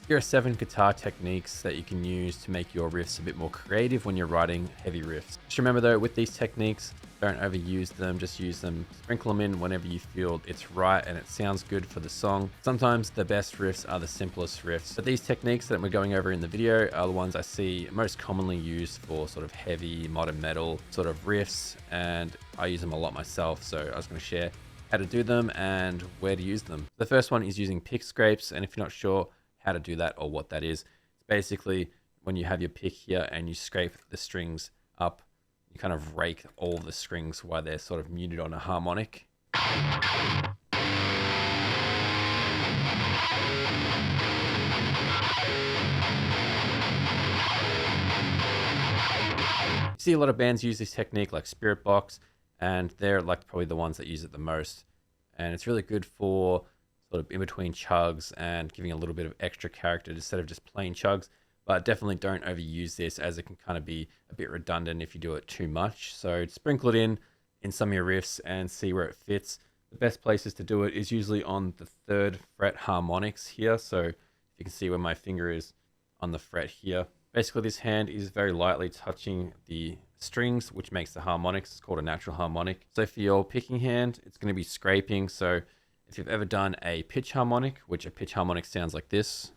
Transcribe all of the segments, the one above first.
Here are 7 guitar techniques that you can use to make your riffs a bit more creative when you're writing heavy riffs. Just remember though, with these techniques, don't overuse them, just use them, sprinkle them in whenever you feel it's right and it sounds good for the song. Sometimes the best riffs are the simplest riffs, but these techniques that we're going over in the video are the ones I see most commonly used for sort of heavy modern metal sort of riffs, and I use them a lot myself, so I was going to share how to do them and where to use them. The first one is using pick scrapes, and if you're not sure how to do that or what that is, it's basically when you have your pick here and you scrape the strings up, you kind of rake all the strings while they're sort of muted on a harmonic. You see a lot of bands use this technique like Spirit Box, and they're like probably the ones that use it the most. And it's really good for sort of in between chugs and giving a little bit of extra character instead of just plain chugs. But definitely don't overuse this, as it can kind of be a bit redundant if you do it too much. So sprinkle it in some of your riffs and see where it fits. The best places to do it is usually on the 3rd fret harmonics here. So if you can see where my finger is on the fret here. Basically this hand is very lightly touching the strings, which makes the harmonics. It's called a natural harmonic. So for your picking hand, it's going to be scraping. So if you've ever done a pitch harmonic, which a pitch harmonic sounds like this.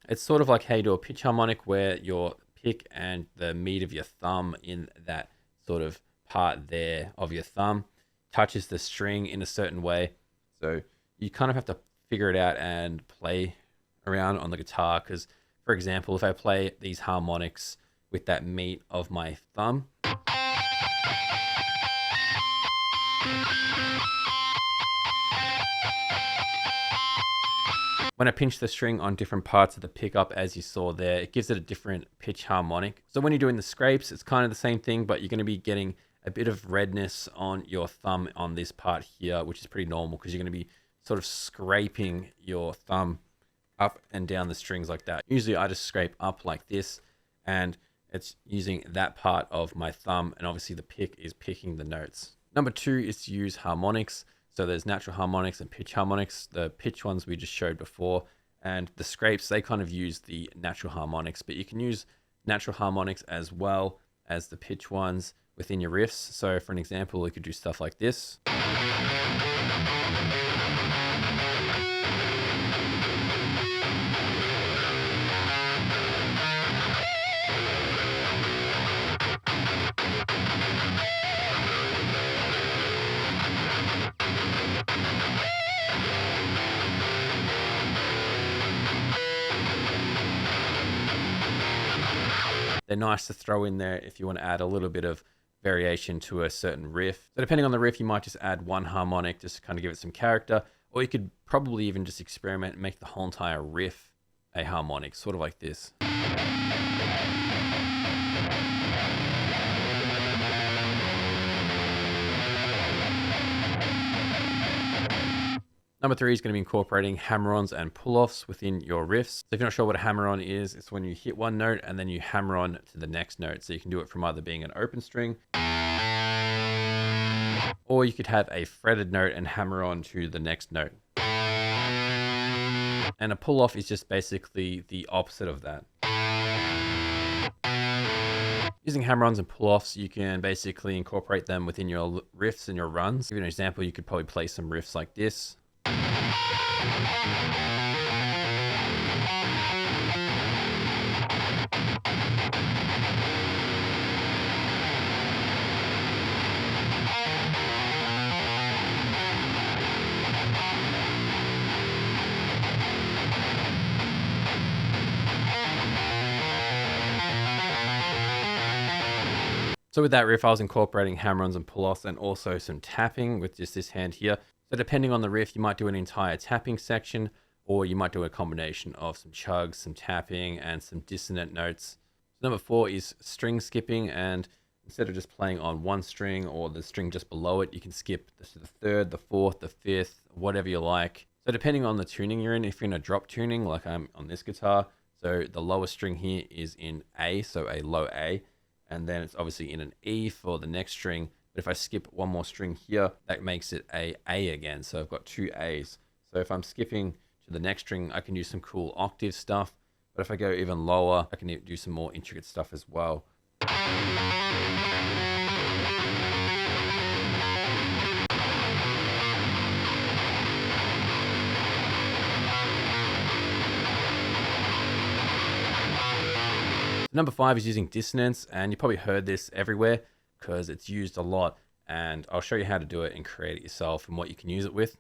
It's sort of like how you do a pitch harmonic, where your pick and the meat of your thumb in that sort of part there of your thumb touches the string in a certain way. So you kind of have to figure it out and play around on the guitar. Because, for example, if I play these harmonics with that meat of my thumb, when I pinch the string on different parts of the pickup, as you saw there, it gives it a different pitch harmonic. So when you're doing the scrapes, it's kind of the same thing, but you're going to be getting a bit of redness on your thumb on this part here, which is pretty normal because you're going to be sort of scraping your thumb up and down the strings like that. Usually I just scrape up like this, and it's using that part of my thumb, and obviously the pick is picking the notes. Number 2 is to use harmonics. So there's natural harmonics and pitch harmonics. The pitch ones we just showed before, and the scrapes, they kind of use the natural harmonics, but you can use natural harmonics as well as the pitch ones within your riffs. So for an example, you could do stuff like this. They're nice to throw in there if you want to add a little bit of variation to a certain riff. So depending on the riff, you might just add one harmonic just to kind of give it some character, or you could probably even just experiment and make the whole entire riff a harmonic, sort of like this. Number 3 is going to be incorporating hammer-ons and pull-offs within your riffs. So if you're not sure what a hammer-on is, it's when you hit one note and then you hammer on to the next note. So you can do it from either being an open string, or you could have a fretted note and hammer on to the next note. And a pull-off is just basically the opposite of that. Using hammer-ons and pull-offs, you can basically incorporate them within your riffs and your runs. To give you an example, you could probably play some riffs like this. So with that riff, I was incorporating hammer-ons and pull-offs and also some tapping with just this hand here. So depending on the riff, you might do an entire tapping section, or you might do a combination of some chugs, some tapping, and some dissonant notes. So number 4 is string skipping, and instead of just playing on one string or the string just below it, you can skip to the 3rd, the 4th, the 5th, whatever you like. So depending on the tuning you're in, if you're in a drop tuning, like I'm on this guitar, so the lowest string here is in A, so a low A, and then it's obviously in an E for the next string. But if I skip one more string here, that makes it a A again. So I've got 2 A's. So if I'm skipping to the next string, I can do some cool octave stuff. But if I go even lower, I can do some more intricate stuff as well. Number 5 is using dissonance, and you probably heard this everywhere because it's used a lot, and I'll show you how to do it and create it yourself and what you can use it with.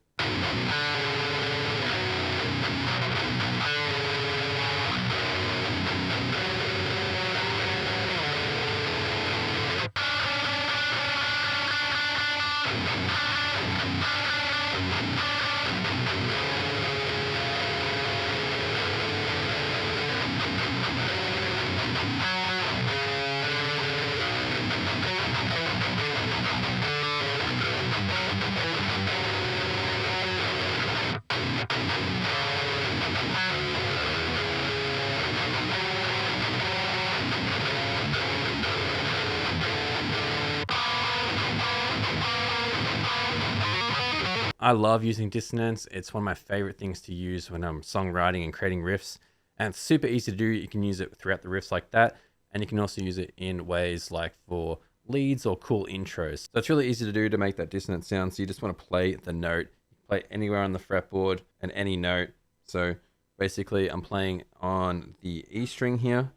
I love using dissonance. It's one of my favorite things to use when I'm songwriting and creating riffs. And it's super easy to do. You can use it throughout the riffs like that. And you can also use it in ways like for leads or cool intros. So it's really easy to do to make that dissonant sound. So you just want to play the note, play anywhere on the fretboard and any note. So basically I'm playing on the E string here,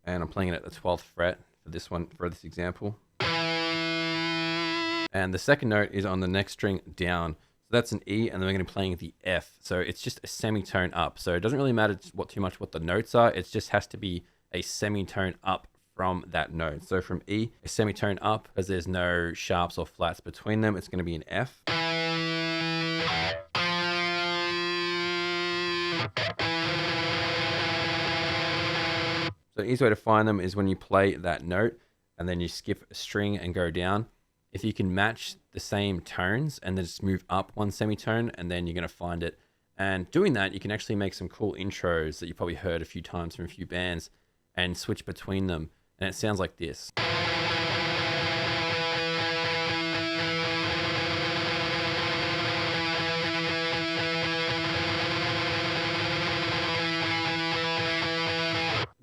and I'm playing it at the 12th fret for this one, for this example. And the second note is on the next string down. So that's an E, and then we're going to be playing the F. So it's just a semitone up. So it doesn't really matter too much what the notes are. It just has to be a semitone up from that note. So from E, a semitone up, because there's no sharps or flats between them, it's going to be an F. So the easy way to find them is when you play that note and then you skip a string and go down. If you can match the same tones and then just move up one semitone, and then you're going to find it. And doing that, you can actually make some cool intros that you probably heard a few times from a few bands and switch between them. And it sounds like this.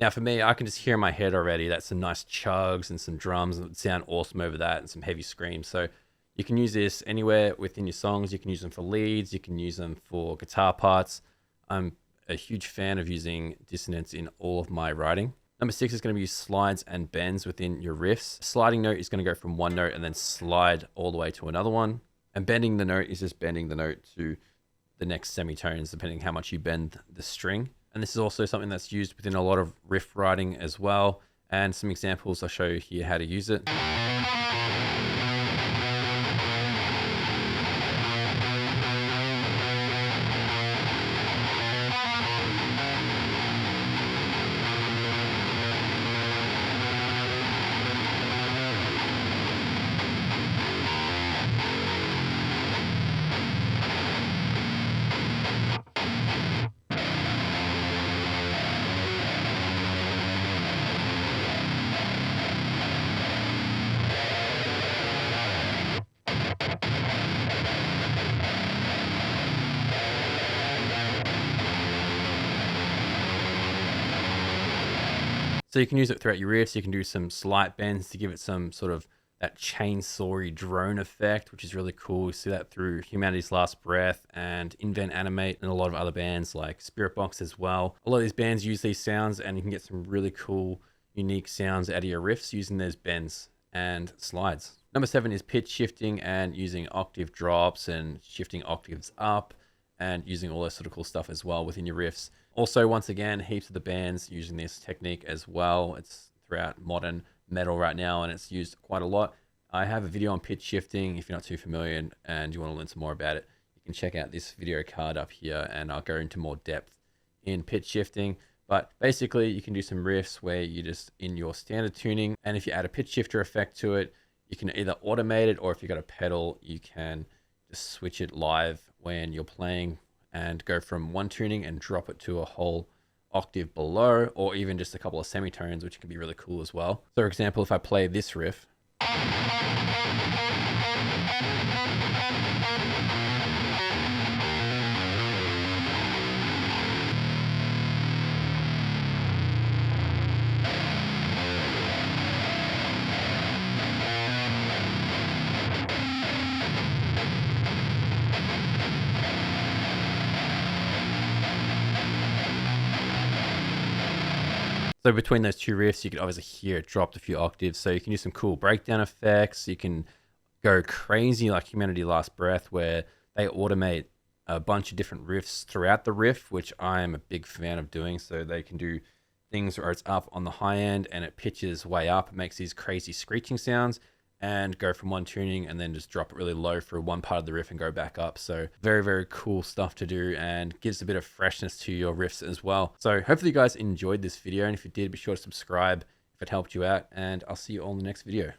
Now for me, I can just hear in my head already, that's some nice chugs and some drums that would sound awesome over that, and some heavy screams. So you can use this anywhere within your songs. You can use them for leads. You can use them for guitar parts. I'm a huge fan of using dissonance in all of my writing. Number 6 is going to be slides and bends within your riffs. A sliding note is going to go from one note and then slide all the way to another one. And bending the note is just bending the note to the next semitones, depending how much you bend the string. And this is also something that's used within a lot of riff writing as well. And some examples I'll show you here how to use it. So you can use it throughout your riffs. You can do some slight bends to give it some sort of that chainsawy drone effect, which is really cool. You see that through Humanity's Last Breath and Invent Animate and a lot of other bands like Spirit Box as well. A lot of these bands use these sounds, and you can get some really cool, unique sounds out of your riffs using those bends and slides. Number 7 is pitch shifting and using octave drops and shifting octaves up and using all that sort of cool stuff as well within your riffs. Also, once again, heaps of the bands using this technique as well. It's throughout modern metal right now, and it's used quite a lot. I have a video on pitch shifting. If you're not too familiar and you want to learn some more about it, you can check out this video card up here, and I'll go into more depth in pitch shifting. But basically, you can do some riffs where you just in your standard tuning, and if you add a pitch shifter effect to it, you can either automate it, or if you've got a pedal, you can just switch it live when you're playing and go from one tuning and drop it to a whole octave below, or even just a couple of semitones, which can be really cool as well. So for example, if I play this riff, So between those two riffs, you can obviously hear it dropped a few octaves. So you can do some cool breakdown effects. You can go crazy like Humanity Last Breath, where they automate a bunch of different riffs throughout the riff, which I am a big fan of doing. So they can do things where it's up on the high end and it pitches way up, it makes these crazy screeching sounds, and go from one tuning and then just drop it really low for one part of the riff and go back up. So very, very cool stuff to do and gives a bit of freshness to your riffs as well. So hopefully you guys enjoyed this video, and if you did, be sure to subscribe if it helped you out, and I'll see you all in the next video.